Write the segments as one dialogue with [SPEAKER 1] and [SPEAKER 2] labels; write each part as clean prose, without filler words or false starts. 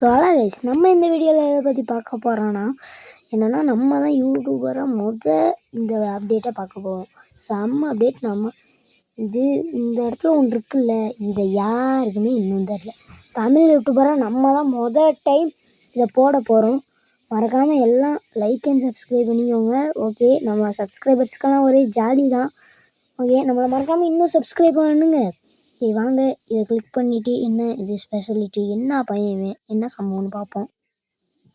[SPEAKER 1] Guys நம்ம இந்த வீடியோவில் எதை பற்றி பார்க்க போகிறோன்னா என்னென்னா நம்ம தான் யூடியூபராக இந்த அப்டேட்டை பார்க்க போகிறோம். செம்ம அப்டேட். இது இந்த இடத்துல ஒன்று இருக்குல்ல, இதை யாருக்குமே இன்னும் தெரில. தமிழ் யூடியூபராக நம்ம தான் டைம் இதை போட போகிறோம். மறக்காமல் எல்லாம் லைக் அண்ட் சப்ஸ்கிரைப் பண்ணிக்கோங்க. ஓகே, நம்ம சப்ஸ்கிரைபர்ஸ்க்கெல்லாம் ஒரே ஜாலி தான். ஓகே, நம்மளை மறக்காமல் இன்னும் சப்ஸ்கிரைப் பண்ணுங்க. வாங்க இதை கிளிக் பண்ணிவிட்டு என்ன இது ஸ்பெஷாலிட்டி, என்ன பையன், என்ன சம்பவம்னு பார்ப்போம்.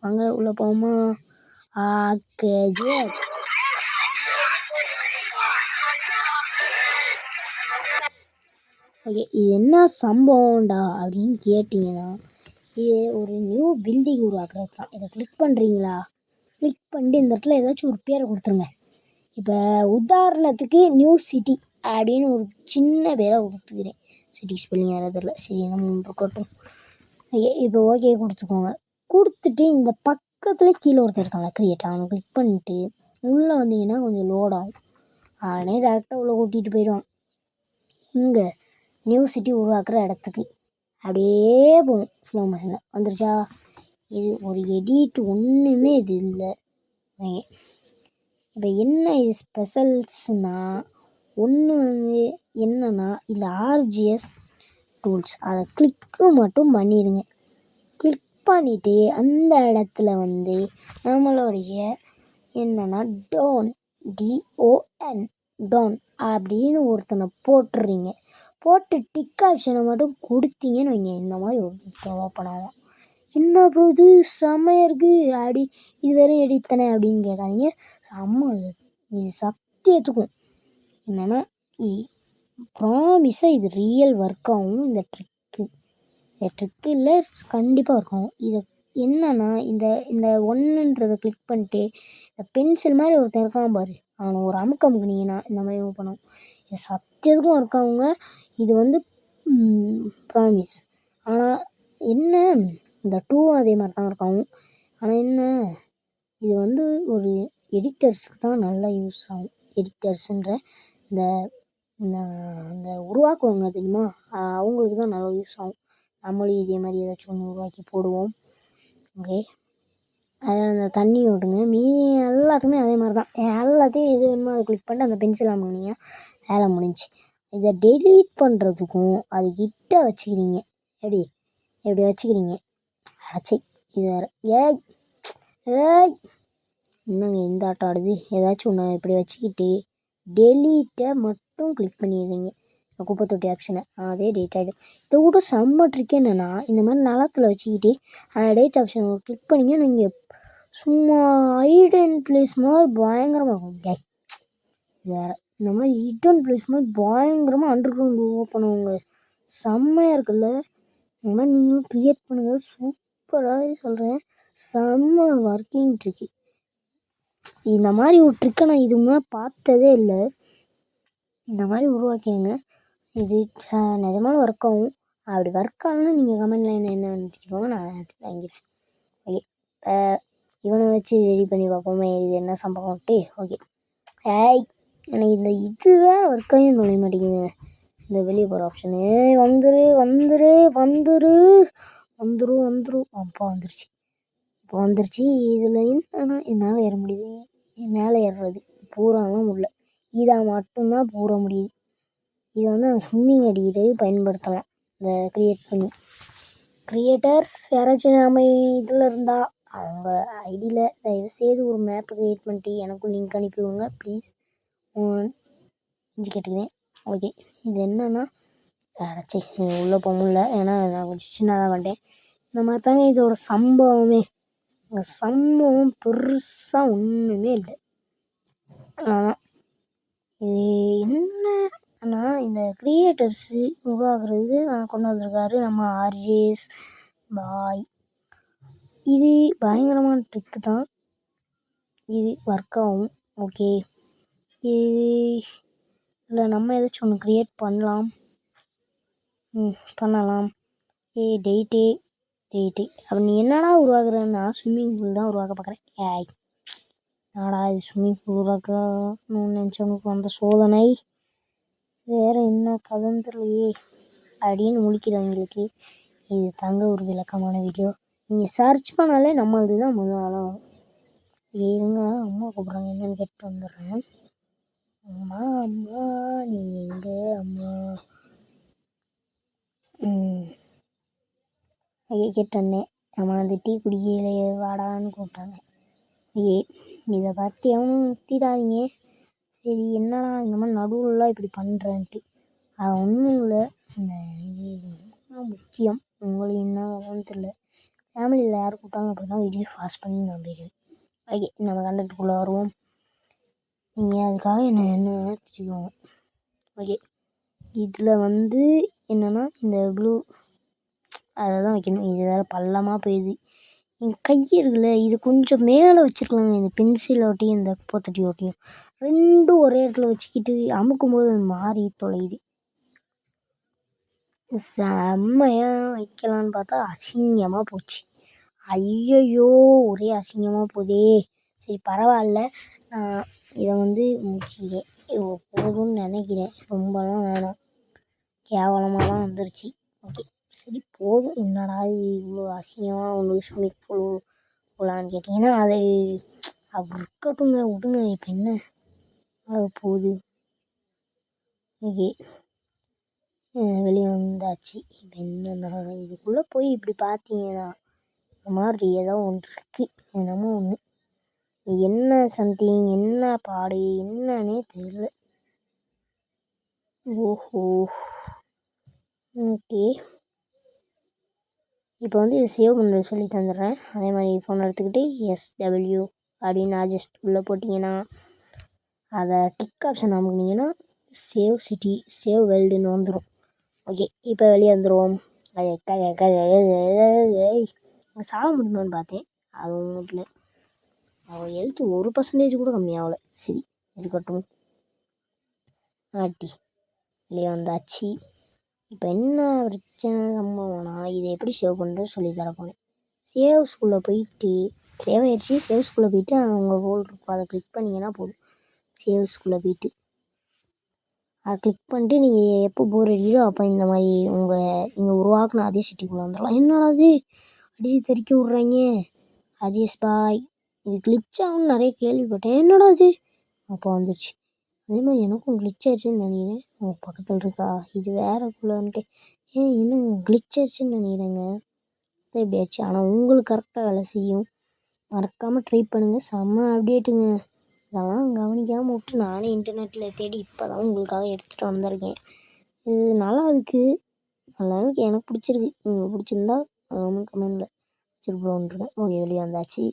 [SPEAKER 1] வாங்க உள்ளே போவோமா? ஓகே, இது என்ன சம்பவம்டா அப்படின்னு கேட்டிங்கன்னா, இது ஒரு நியூ பில்டிங் உருவாக்குறது தான். இதை கிளிக் பண்ணுறீங்களா? கிளிக் பண்ணிட்டு இந்த இடத்துல ஏதாச்சும் ஒரு பேரை கொடுத்துருங்க. இப்போ உதாரணத்துக்கு நியூ சிட்டி அப்படின்னு ஒரு சின்ன பேரை கொடுத்துக்கிறேன். சிட்டி ஸ்பெல்லிங் யாராவது தெரில, சரி நம்ம இருக்கட்டும். இப்போ ஓகே கொடுத்துக்கோங்க. கொடுத்துட்டு இந்த பக்கத்தில் கீழே ஒருத்தர் இருக்காங்களா கிரியேட், அவனை கிளிக் பண்ணிட்டு உள்ளே வந்தீங்கன்னா கொஞ்சம் லோட் ஆகும். அவனே டேரெக்டாக உள்ளே கூட்டிகிட்டு போயிடுவான். இங்கே நியூ சிட்டி உருவாக்குற இடத்துக்கு அப்படியே போகும். ஸ்லோ மோஷனில் வந்துருச்சா? இது ஒரு எடிட் ஒன்றுமே இது இல்லை. இப்போ என்ன இது ஸ்பெஷல்ஸ்னால், ஒன்று என்னென்னா இந்த ஆர்ஜிஎஸ் டூல்ஸ் அதை கிளிக்கு மட்டும் பண்ணிடுங்க. கிளிக் பண்ணிவிட்டு அந்த இடத்துல நம்மளுடைய என்னென்னா டோன் அப்படின்னு ஒருத்தனை போட்டுடுறீங்க. போட்டு டிக் ஆப்ஷனை மட்டும் கொடுத்தீங்கன்னு வைங்க, இந்த மாதிரி ஒரு ஓப்பன் ஆகும். என்ன ப்ரோ இது செம்மையாக இருக்குது அப்படி, இது வெறும் எடிட் தானே அப்படின்னு கேட்காதீங்க. செம்ம இது சத்தியத்துக்கும் என்னென்னா ப்ராமிஸாக இது ரியல் ஒர்க் ஆகும். இந்த ட்ரிக்கு இல்லை, கண்டிப்பாக ஒர்க் ஆகும். இதை என்னென்னா இந்த ஒன்றுன்றதை கிளிக் பண்ணிட்டு இந்த பென்சில் மாதிரி ஒருத்தன் இருக்கான் பாரு, அவனை ஒரு அமுக்குனீங்கன்னா இந்த மாதிரி ஓப்பன் ஆகும். இது சத்தியத்துக்கும் ஒர்க் ஆகுங்க. இது ப்ராமிஸ். ஆனால் என்ன, இந்த டூவும் அதே மாதிரி தான் ஒர்க் ஆகும். ஆனால் என்ன, இது ஒரு எடிட்டர்ஸுக்கு தான் நல்லா யூஸ் ஆகும். எடிட்டர்ஸுன்ற இந்த இந்த உருவாக்குவாங்க தெரியுமா, அவங்களுக்கு தான் நல்லா யூஸ் ஆகும். நம்மளும் இதே மாதிரி ஏதாச்சும் ஒன்று உருவாக்கி போடுவோம். ஓகே, அதை அந்த தண்ணி விடுங்க. மீதி எல்லாத்துக்குமே அதே மாதிரி தான். எல்லாத்தையும் எது வேணுமோ அதை கிளிக் பண்ணிட்டு அந்த பென்சில் அமுக்குனீங்க, வேலை முடிஞ்சிச்சு. இதை டெலீட் பண்ணுறதுக்கும் அது கிட்ட வச்சுக்கிறீங்க. எப்படி வச்சுக்கிறீங்க? அடச்சை, இது வேறு. ஏய் என்னங்க இந்த ஆட்டம் ஆடுது? ஏதாச்சும் ஒன்று இப்படி வச்சுக்கிட்டு டெலீட்டை மட்டும் கிளிக் பண்ணிடுறீங்க. குப்பை தொட்டி ஆப்ஷனை, அதே டெலிட் ஆகிடும். இதை கூட செம்ம ட்ரிக் என்னென்னா, இந்த மாதிரி நிலத்தில் வச்சுக்கிட்டு டெலிட் ஆப்ஷனை கிளிக் பண்ணிங்கன்னு நீங்கள் சும்மா ஹைடன் பிளேஸ் மாதிரி பயங்கரமாக இருக்கும். வேறு இந்த மாதிரி ஹிடன் பிளேஸ் மாதிரி பயங்கரமாக அண்டர் கிரவுண்ட் ஓப்பன் ஆகுங்க. செம்மையாக இருக்குல்ல? இந்த மாதிரி நீங்களும் க்ரியேட் பண்ணுங்கள். சூப்பராக சொல்கிறேன், செம்ம ஒர்க்கிங் ட்ரிக்கு. இந்த மாதிரி ஒரு ட்ரிக்கை நான் இது முன்னாடி பார்த்ததே இல்லை. இந்த மாதிரி உருவாக்கிடுங்க. இது நிஜமான ஒர்க் ஆகும். அப்படி ஒர்க் ஆகலன்னா நீங்கள் கமெண்ட்டில் என்ன நினச்சிக்கோங்க, நான் வாங்கிறேன். ஓகே, இவனை வச்சு ரெடி பண்ணி பார்ப்போமே, இது என்ன சம்பவம்ட்டு. ஓகே, எனக்கு இந்த இதுவே ஒர்க் ஆகியும் நுழைய மாட்டேங்குது. இந்த வெளியே போகிற ஆப்ஷனு வந்துடும். அப்பா வந்துருச்சு, இப்போ வந்துருச்சு. இதில் என்னன்னா என்னால் ஏற முடியுது. மேலே ஏறுறது பூராலாம் முடியல, இதை மட்டும்தான் பூர முடியுது. இதை ஸ்விம்மிங் அடிக்கிறது பயன்படுத்தலாம். இந்த க்ரியேட் பண்ணி க்ரியேட்டர்ஸ் யாராச்சும் நம்ம இதில் இருந்தால் அவங்க ஐடியில் தயவுசெய்து ஒரு மேப் க்ரியேட் பண்ணிட்டு எனக்கும் லிங்க் அனுப்பிவிடுங்க ப்ளீஸ், கேட்டுக்கிறேன். ஓகே, இது என்னென்னா அடச்சி உள்ளே போக முடியல, ஏன்னா நான் கொஞ்சம் சின்னதாக வந்துட்டேன். இந்த மாதிரி தாங்க இதோட சம்பவமே. சம்பவம் பெருசாக ஒன்றுமே இல்லை. ஆனால் இது என்னன்னா, இந்த க்ரியேட்டர்ஸு உருவாக்குறது கொண்டு வந்திருக்காரு நம்ம ஆர்ஜேஎஸ் பாய். இது பயங்கரமான ட்ரிக்கு தான். இது ஒர்க் ஆகும். ஓகே, இது இல்லை நம்ம ஏதாச்சும் ஒன்று க்ரியேட் பண்ணலாம். டெய்ட்டு அப்படி நீ என்னடா உருவாக்குறேன்னா ஸ்விம்மிங் பூல் தான் உருவாக்க பார்க்குறேன். நாடா இது ஸ்விம்மிங் பூல் உருவாக்கணும்னு நினச்சவனுக்கு வந்த சோதனை வேறு என்ன கதன்னு தெரியலையே அப்படின்னு முழிக்கிறவங்களுக்கு இது தாங்க ஒரு விளக்கமான வீடியோ. நீங்கள் சர்ச் பண்ணாலே நம்மளது தான் முதல் ஆளாக வரும். இருங்க, அம்மா கூப்பிட்றாங்க, என்னன்னு கேட்டு வந்துடுறேன். அம்மா அம்மா நீ எங்கே அம்மா? கேட்டு வந்தேன். அம்மா அந்த டீ குடிக்கலையே வாடான்னு கூப்பிட்டாங்க. இதை பற்றி அவனும் நிறுத்திடாதீங்க. சரி என்னடா இந்த மாதிரி நடுவுலலாம் இப்படி பண்ணுறேன்ட்டு. அது ஒன்றும் இல்லை, இந்த இது முக்கியம். உங்களுக்கு என்ன கதைன்னு தெரியல. ஃபேமிலியில் யார் கூப்பிட்டாங்க அப்படி தான் வீடியோ ஃபாஸ்ட் பண்ணி நான் போயிடுவேன். ஓகே, நம்ம கண்டென்ட்டுக்குள்ளே வருவோம். நீங்கள் அதுக்காக என்ன தெரியும். ஓகே, இதில் என்னென்னா இந்த ப்ளூ அதை தான் வைக்கணும். இது வேறு பள்ளமாக போயிடுது. என் கை இருக்குல்ல, இது கொஞ்சம் மேலே வச்சுருக்கலாங்க. இந்த பென்சில் ஒட்டியும் இந்த குப்பைத்தொட்டி ஒட்டியும் ரெண்டும் ஒரே இடத்துல வச்சுக்கிட்டு அமுக்கும்போது அது மாறி தொலையுது. செம்மையாக வைக்கலான்னு பார்த்தா அசிங்கமாக போச்சு. ஐயையோ, ஒரே அசிங்கமாக போதே. சரி பரவாயில்ல, நான் இதை முடிச்சிக்கிறேன். போதும்னு நினைக்கிறேன். ரொம்பலாம் வேணாம், கேவலமாக தான் வந்துருச்சு. ஓகே சரி போதும். என்னடா இது இவ்வளோ அசிங்கமாக உங்களுக்கு ஸ்விம்மிங் பூல் போகலான்னு கேட்டிங்கன்னா அது இருக்கட்டுங்க, விடுங்க. இப்போ என்ன அது போகுது. ஓகே, வெளியே வந்தாச்சு. இப்போ என்னன்னா இதுக்குள்ளே போய் இப்படி பார்த்தீங்கன்னா இந்த மாதிரி ஏதோ ஒன்று இருக்குது. என்னமோ ஒன்று, என்ன சம்திங், என்ன பாடு என்னன்னே தெரியல. ஓஹோ, ஓகே. இப்போ இதை சேவ் பண்ண சொல்லி தந்துடுறேன். அதே மாதிரி ஃபோன் எடுத்துக்கிட்டு SW அப்படின்னு ஜஸ்ட் உள்ளே போட்டிங்கன்னா அதை டிக் ஆப்ஷன் அமுக்குனீங்கன்னா சேவ் சிட்டி சேவ் வேர்ல்டுன்னு வந்துடும். ஓகே, இப்போ வெளியே வந்துடுவோம். சாக முடியுமான்னு பார்த்தேன், அது ஒன்றும் இல்லை. அவள் எழுத்து 1% கூட கம்மியாகலை. சரி இருக்கட்டும். ஆட்டி வெளியே வந்தாச்சு. இப்போ என்ன பிரச்சனை சம்பவம்னா இதை எப்படி சேவ் பண்ணுறது சொல்லி தரப்போனேன். சேவ்ஸ்குள்ளே போயிட்டு சேவ் ஆயிடுச்சு. சேவ்ஸ்குள்ளே போயிட்டு அவங்க ஃபோல்டர் இருக்கும், அதை கிளிக் பண்ணிங்கன்னா போதும். சேவ்ஸ்குள்ளே போயிட்டு அதை கிளிக் பண்ணிட்டு நீங்கள் எப்போ போர் அடிக்குதோ அப்போ இந்த மாதிரி நீங்கள் உருவாக்குன அதே சிட்டிக்குள்ளே வந்துடலாம். என்னடா அது அடித்து தெறிக்க விட்றாங்க. அஜேஷ் பாய், இது கிளிச் ஆகும்னு நிறைய கேள்விப்பட்டேன். என்னடா அது அப்போ வந்துடுச்சு. அதே மாதிரி எனக்கும் கிளிச் ஆயிடுச்சுன்னு நினைக்கிறேன். உங்கள் பக்கத்தில் இருக்கா இது வேறக்குள்ளன்ட்டு என்னங்க கிளிச் ஆயிடுச்சுன்னு நினைக்கிறேங்க. இப்படி ஆச்சு. ஆனால் உங்களுக்கு கரெக்டாக வேலை செய்யும். மறக்காமல் ட்ரை பண்ணுங்கள். செம்ம அப்டேட்டுங்க. இதெல்லாம் கவனிக்காமல் விட்டு நானே இன்டர்நெட்டில் தேடி இப்போ தான் உங்களுக்காக எடுத்துகிட்டு வந்திருக்கேன். இது நல்லா இருக்குது. நல்லா இருக்குது, எனக்கு பிடிச்சிருக்கு. உங்களுக்கு பிடிச்சிருந்தா கமெண்டில் வச்சுருப்போன்ருக்கேன். ஓகே, வெளியே வந்தாச்சு.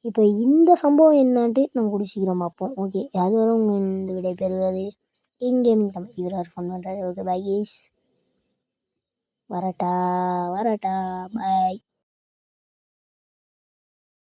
[SPEAKER 1] இப்போ இந்த சம்பவம் என்னன்ட்டு நம்ம கூடிய சீக்கிரம் பார்ப்போம். ஓகே, அது வரை உங்கள் இந்த விடை பெறுவது கிங் கேமிங் தமிழ். இவரார் ஃபன் பண்ணுறாரு. Okay, bye guys. வரட்டா பாய்.